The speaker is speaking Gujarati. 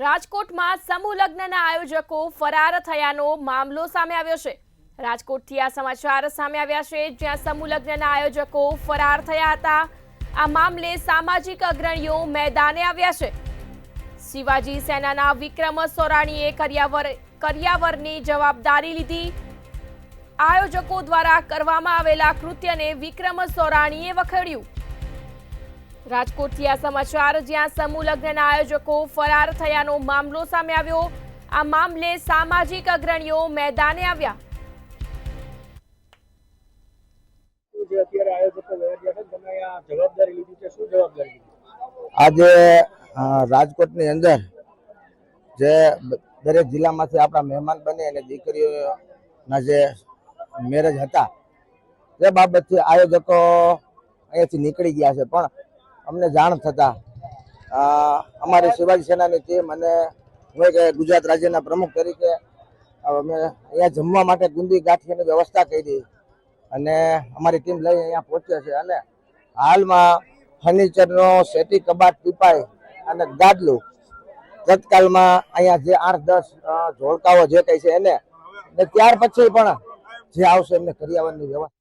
રાજકોટમાં સમૂહ લગ્નના આયોજકો ફરાર થયાનો મામલો સામે આવ્યો છે। રાજકોટથી આ સમાચાર સામે આવ્યા છે, જ્યાં સમૂહ લગ્નના આયોજકો ફરાર થયા હતા। આ મામલે સામાજિક અગ્રણીઓ મેદાને આવ્યા છે। શિવાજી સેનાના વિક્રમ સોરાણીએ કરિયાવરની જવાબદારી લીધી। આયોજકો દ્વારા કરવામાં આવેલા કૃત્યને વિક્રમ સોરાણીએ વખોડ્યું। રાજકોટથી આ સમાચાર, જ્યાં સમૂહ લગ્નના આયોજકો ફરાર થયાનો મામલો સામે આવ્યો। આ મામલે સામાજિક અગ્રણીઓ મેદાને આવ્યા। આજે રાજકોટની અંદર જે દરેક જિલ્લામાંથી આપણા મહેમાન બને અને દીકરીઓના જે મેરેજ હતા તે બાબતથી આયોજકો અહીંયાથી નીકળી ગયા છે, પણ અમને જાણ થતા અમારી શિવાજી સેનાની ટીમ અને હું ગુજરાત રાજ્યના પ્રમુખ તરીકે અમે અહીંયા જમવા માટે ગુંદી ગાંઠિયાની વ્યવસ્થા કરી અને અમારી ટીમ લઈ અહીંયા પહોંચ્યા છે। અને હાલમાં ફર્નિચરનો સેટી, કબાટ, ટીપાઈ અને ગાદલું તત્કાલમાં અહીંયા જે 8-10 જોડકાઓ જે કંઈ છે એને ત્યાર પછી પણ જે આવશે એમને કરિયાવરની વ્યવસ્થા